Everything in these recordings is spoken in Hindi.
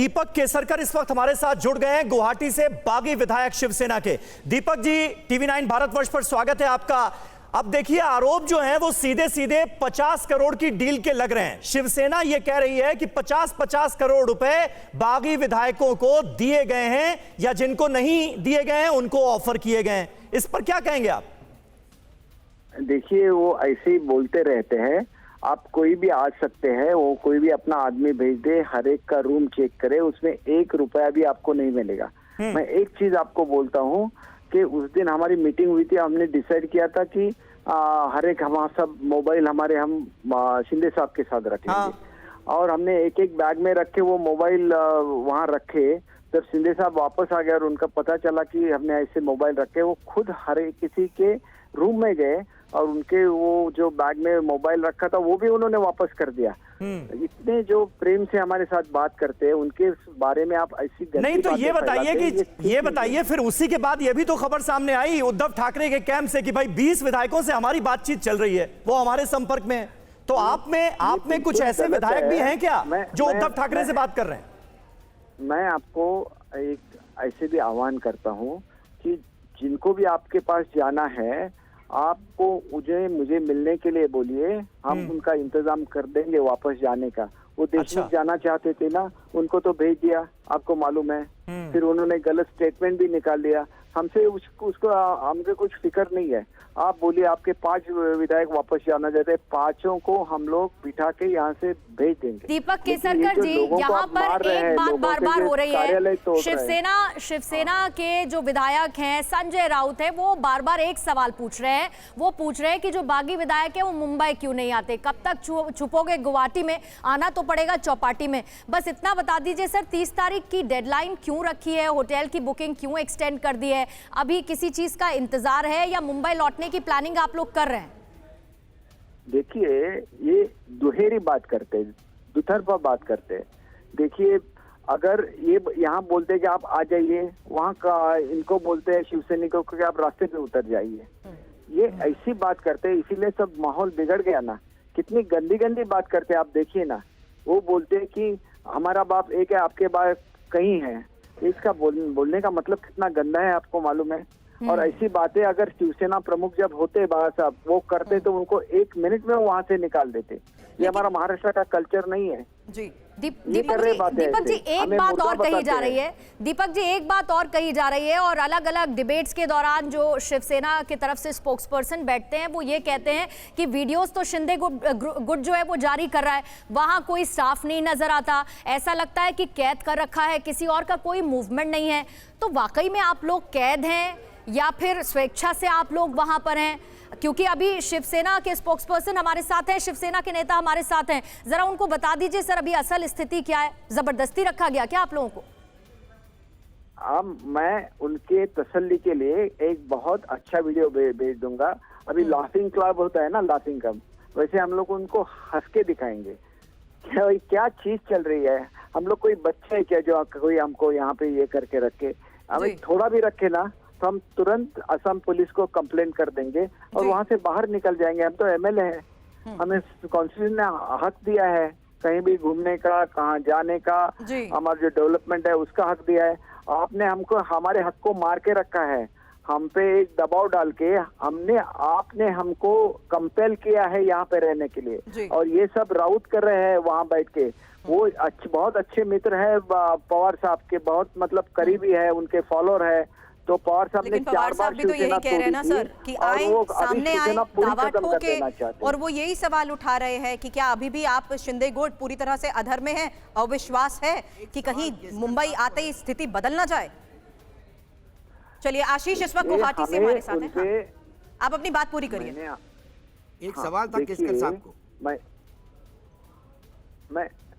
दीपक केसरकर इस वक्त हमारे साथ जुड़ गए हैं गुवाहाटी से, बागी विधायक शिवसेना के। दीपक जी, टीवी9 भारतवर्ष पर स्वागत है आपका। अब देखिए, आरोप जो हैं वो सीधे सीधे 50 करोड़ की डील के लग रहे हैं। शिवसेना ये कह रही है कि 50-50 करोड़ रुपए बागी विधायकों को दिए गए हैं या जिनको नहीं दिए गए हैं उनको ऑफर किए गए हैं। इस पर क्या कहेंगे आप? देखिए, वो ऐसे ही बोलते रहते हैं। आप कोई भी आ सकते हैं, वो कोई भी अपना आदमी भेज दे, हर एक का रूम चेक करे, उसमें 1 रुपया भी आपको नहीं मिलेगा। मैं एक चीज आपको बोलता हूँ कि उस दिन हमारी मीटिंग हुई थी, हमने डिसाइड किया था कि हर एक हम सब मोबाइल हम शिंदे साहब के साथ रखेंगे। और हमने एक एक बैग में रखे वो मोबाइल वहाँ रखे। जब शिंदे साहब वापस आ गए और उनका पता चला कि हमने ऐसे मोबाइल रखे, वो खुद हर एक किसी के रूम में गए और उनके वो जो बैग में मोबाइल रखा था वो भी उन्होंने वापस कर दिया। इतने जो प्रेम से हमारे साथ बात करते हैं, उनके बारे में आप ऐसी नहीं तो ये बताइए कि ये बताइए, फिर उसी के बाद ये भी तो खबर सामने आई उद्धव ठाकरे के कैंप से कि भाई 20 विधायकों से हमारी बातचीत चल रही है, वो हमारे संपर्क में है। तो आप में कुछ ऐसे विधायक भी हैं क्या जो उद्धव ठाकरे से बात कर रहे हैं? मैं आपको एक ऐसे भी आह्वान करता हूँ कि जिनको भी आपके पास जाना है, आपको मुझे मिलने के लिए बोलिए, हम उनका इंतजाम कर देंगे वापस जाने का। वो देशमुख जाना चाहते थे ना, उनको तो भेज दिया, आपको मालूम है। फिर उन्होंने गलत स्टेटमेंट भी निकाल लिया। हमसे उसको हमसे कुछ फिक्र नहीं है। आप बोलिए, आपके 5 विधायक वापस जाना चाहते हैं, 5 को हम लोग बिठा के यहाँ से भेज देंगे। दीपक केसरकर जी, यहाँ पर एक बात बार बार हो रही है। शिवसेना के जो विधायक हैं, संजय राउत है, वो बार बार एक सवाल पूछ रहे हैं। वो पूछ रहे हैं कि जो बागी विधायक है वो मुंबई क्यों नहीं आते? कब तक छुपोगे गुवाहाटी में? आना तो पड़ेगा चौपाटी में। बस इतना बता दीजिए सर, 30 तारीख की डेडलाइन क्यों रखी है? होटल की बुकिंग क्यों एक्सटेंड कर दी है? अभी किसी चीज का इंतजार है या मुंबई लौटने की प्लानिंग आप लोग कर रहे हैं? देखिए, ये दुहेरी बात करते हैं, दुतरफा बात करते हैं। देखिए, अगर ये यहाँ बोलते हैं कि आप आ जाइए, वहाँ का इनको बोलते हैं शिवसैनिकों को कि आप रास्ते पे उतर जाइए। ये ऐसी बात करते हैं, इसीलिए सब माहौल बिगड़ गया ना। कितनी गंदी गंदी बात करते हैं, आप देखिए ना। वो बोलते हैं कि हमारा बाप एक है, आपके बाप कहीं है। इसका बोलने का मतलब कितना गंदा है, आपको मालूम है। और ऐसी बातें अगर शिवसेना प्रमुख जब होते बाबा साहब, वो करते तो उनको 1 मिनट में वहां से निकाल देते। ये हमारा महाराष्ट्र का कल्चर नहीं है जी। दीपक जी एक बात और कही जा रही है। दीपक जी एक बात और कही जा रही है, और अलग अलग डिबेट्स के दौरान जो शिवसेना की तरफ से स्पोक्सपर्सन बैठते हैं वो ये कहते हैं कि वीडियोस तो शिंदे गुट जो है वो जारी कर रहा है, वहां कोई स्टाफ नहीं नजर आता, ऐसा लगता है कि कैद कर रखा है, किसी और का कोई मूवमेंट नहीं है। तो वाकई में आप लोग कैद हैं या फिर स्वेच्छा से आप लोग वहां पर हैं? क्योंकि अभी शिवसेना के स्पोक्सपर्सन हमारे साथ हैं, शिवसेना के नेता हमारे साथ हैं, जरा उनको बता दीजिए सर, अभी असल स्थिति क्या है? जबरदस्ती रखा गया क्या आप लोगों को? मैं उनके तसल्ली के लिए एक बहुत अच्छा वीडियो भेज दूंगा। अभी लाफिंग क्लब होता है ना, लाफिंग क्लब, वैसे हम लोग उनको हंस के दिखाएंगे क्या चीज चल रही है। हम लोग कोई बच्चे है क्या जो कोई हमको यहाँ पे ये करके रखे? हमें थोड़ा भी रखे ना तो हम तुरंत असम पुलिस को कंप्लेंट कर देंगे और वहां से बाहर निकल जाएंगे। हम तो एमएलए हैं, हमें कॉन्स्टिट्यूशन ने हक दिया है कहीं भी घूमने का, कहाँ जाने का, हमारा जो डेवलपमेंट है उसका हक दिया है। आपने हमको हमारे हक को मार के रखा है, हम पे एक दबाव डाल के आपने हमको कंपेल किया है यहाँ पे रहने के लिए। और ये सब राउत कर रहे हैं वहाँ बैठ के। वो बहुत अच्छे मित्र है पवार साहब के, बहुत मतलब करीबी है, उनके फॉलोअर है। तो पवार साहब ने 4 बार भी तो यही कह रहे हैं ना सर कि आए सामने आए दावा ठोके, और वो यही सवाल उठा रहे हैं कि क्या अभी भी आप शिंदे गुट पूरी तरह से अधर में हैं? अविश्वास है कि कहीं मुंबई आते ही स्थिति बदल ना जाए? चलिए, आशीष इस वक्त गुवाहाटी से हमारे साथ हैं। हाँ, आप अपनी बात पूरी करिए। एक सवाल था केसकर साहब को।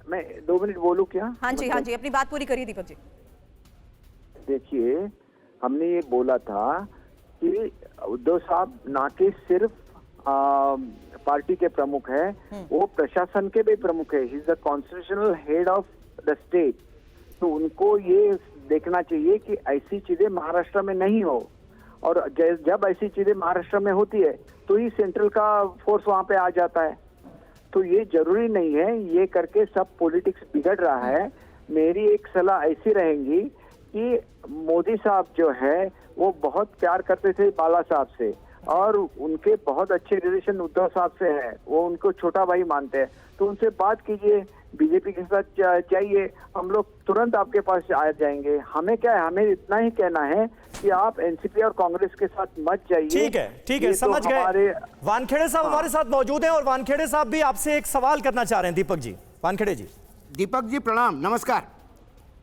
मैं 2 मिनट बोलूं क्या? हाँ जी, हाँ जी, अपनी बात पूरी करिए दीपक जी। देखिए, हमने ये बोला था कि उद्धव साहब ना कि सिर्फ पार्टी के प्रमुख है, वो प्रशासन के भी प्रमुख है। He is the constitutional head of the state. तो उनको ये देखना चाहिए कि ऐसी चीजें महाराष्ट्र में नहीं हो, और जब ऐसी चीजें महाराष्ट्र में होती है तो ही सेंट्रल का फोर्स वहां पे आ जाता है। तो ये जरूरी नहीं है, ये करके सब पॉलिटिक्स बिगड़ रहा है। मेरी एक सलाह ऐसी रहेगी कि मोदी साहब जो है वो बहुत प्यार करते थे बाला साहब से, और उनके बहुत अच्छे रिलेशन उद्धव साहब से है, वो उनको छोटा भाई मानते हैं, तो उनसे बात कीजिए। बीजेपी के साथ चाहिए, हम लोग तुरंत आपके पास आ जाएंगे। हमें क्या है, हमें इतना ही कहना है कि आप एनसीपी और कांग्रेस के साथ मत जाइए। ठीक है, समझ गए। वानखेड़े साहब हमारे साथ मौजूद हैं, और वानखेड़े साहब भी आपसे एक सवाल करना चाह रहे हैं। दीपक जी, वानखेड़े जी। दीपक जी प्रणाम, नमस्कार।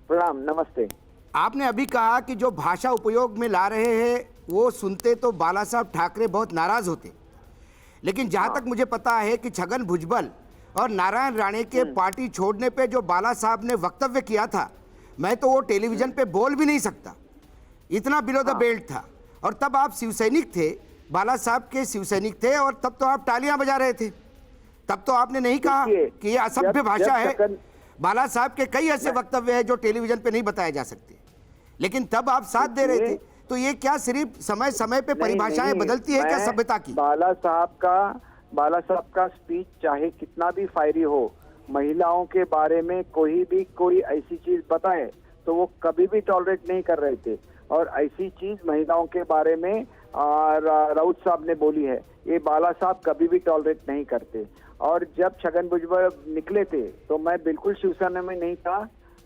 प्रणाम, नमस्ते। आपने अभी कहा कि जो भाषा उपयोग में ला रहे हैं वो सुनते तो बाला साहब ठाकरे बहुत नाराज होते, लेकिन जहां तक मुझे पता है कि छगन भुजबल और नारायण राणे के पार्टी छोड़ने पे जो बाला साहब ने वक्तव्य किया था, मैं तो वो टेलीविजन पे बोल भी नहीं सकता, इतना बिलो द बेल्ट था। और तब आप शिवसैनिक थे, बाला साहब के शिवसैनिक थे, और तब तो आप तालियां बजा रहे थे। तब तो आपने नहीं कहा कि ये असभ्य भाषा है। बाला साहब के कई ऐसे वक्तव्य हैं जो टेलीविजन पे नहीं बताए जा सकते, लेकिन तब आप साथ दे रहे थे। तो ये क्या सिर्फ समय समय पे परिभाषाएं बदलती है क्या सभ्यता की? बाला साहब का स्पीच चाहे कितना भी फायरी हो, महिलाओं के बारे में कोई ऐसी चीज बताए तो वो कभी भी टॉलरेट नहीं कर रहे थे, और ऐसी चीज महिलाओं के बारे में राउत साहब ने बोली है, ये बाला साहब कभी भी टॉलरेट नहीं करते। और जब छगन भुजबल निकले थे तो मैं बिल्कुल शिवसेना में नहीं था,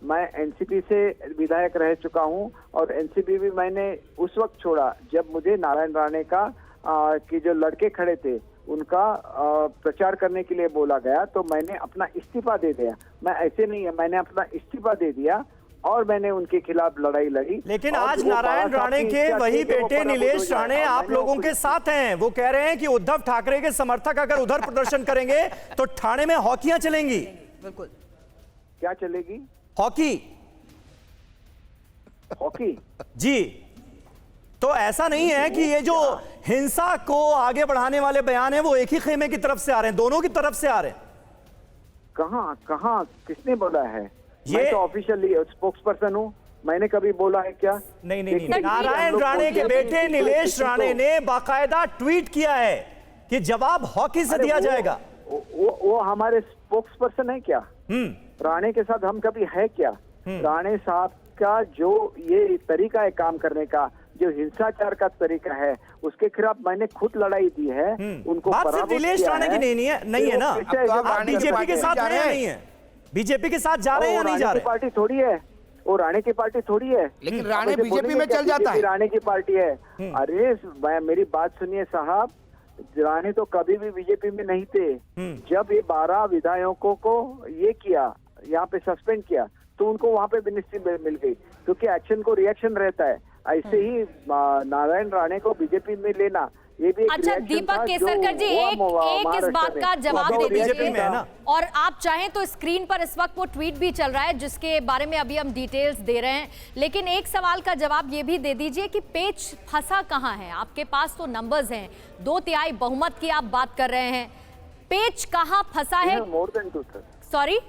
मैं एनसीपी से विधायक रह चुका हूं, और एनसीपी भी मैंने उस वक्त छोड़ा जब मुझे नारायण राणे का कि जो लड़के खड़े थे उनका प्रचार करने के लिए बोला गया, तो मैंने अपना इस्तीफा दे दिया। मैं ऐसे नहीं है, मैंने अपना इस्तीफा दे दिया और मैंने उनके खिलाफ लड़ाई लड़ी। लेकिन आज नारायण राणे के वही बेटे नीलेश राणे आप लोगों के साथ हैं। वो कह रहे हैं कि उद्धव ठाकरे के समर्थक अगर उधर प्रदर्शन करेंगे तो ठाणे में हॉकियां चलेंगी। बिल्कुल। क्या चलेगी? हॉकी जी। तो ऐसा नहीं है कि ये जो हिंसा को आगे बढ़ाने वाले बयान है वो एक ही खेमे की तरफ से आ रहे हैं, दोनों की तरफ से आ रहे हैं। कहां किसने बोला है? मैं तो ऑफिशियली स्पोक्स पर्सन हूँ, मैंने कभी बोला है क्या? नहीं। नारायण राणे के बेटे नीलेश राणे ने बाकायदा ट्वीट किया है कि जवाब हॉकी से दिया जाएगा। वो हमारे स्पोक्स पर्सन है क्या? राणे के साथ हम कभी है क्या? राणे साहब का जो ये तरीका है काम करने का, जो हिंसाचार का तरीका है, उसके खिलाफ मैंने खुद लड़ाई दी है। उनको बात नीलेश राणे की नहीं है ना। आप बीजेपी के साथ हैं या नहीं है? बीजेपी के साथ जा रहे हैं या नहीं जा रहे? पार्टी थोड़ी है वो, राणे की पार्टी थोड़ी है। लेकिन राणे बीजेपी में चल जाता है। राणे की पार्टी है। अरे मेरी बात सुनिए साहब, राणे तो कभी भी बीजेपी में नहीं थे। जब ये 12 विधायकों को ये किया, यहाँ पे सस्पेंड किया, तो उनको वहाँ पे मिनिस्ट्री मिल गई, क्योंकि एक्शन को रिएक्शन रहता है। ऐसे ही नारायण राणे को बीजेपी में लेना, ये भी अच्छा दीपक केसरकर जी एक इस बात का जवाब दे दीजिए, और आप चाहें तो स्क्रीन पर इस वक्त वो ट्वीट भी चल रहा है जिसके बारे में अभी हम डिटेल्स दे रहे हैं, लेकिन एक सवाल का जवाब ये भी दे दीजिए कि पेच फंसा कहां है? आपके पास तो नंबर्स हैं, 2/3 बहुमत की आप बात कर रहे हैं, पेच कहां फंसा है? More than 2/3। सॉरी,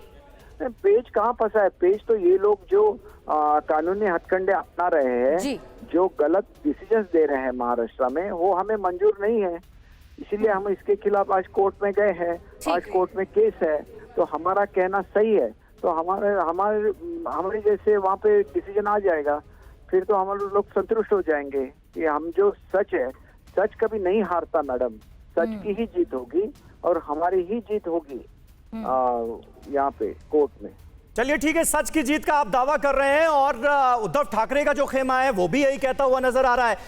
पेज कहाँ फंसा है? पेज तो ये लोग जो कानूनी हथकंडे अपना रहे हैं, जो गलत डिसीजंस दे रहे हैं महाराष्ट्र में, वो हमें मंजूर नहीं है। इसीलिए हम इसके खिलाफ आज कोर्ट में गए हैं। आज कोर्ट में केस है, तो हमारा कहना सही है, तो हमारे जैसे वहाँ पे डिसीजन आ जाएगा, फिर तो हमारे लोग संतुष्ट हो जाएंगे कि हम जो सच है, सच कभी नहीं हारता मैडम, सच की ही जीत होगी और हमारी ही जीत होगी यहाँ पे कोर्ट में। चलिए ठीक है, सच की जीत का आप दावा कर रहे हैं और उद्धव ठाकरे का जो खेमा है वो भी यही कहता हुआ नजर आ रहा है।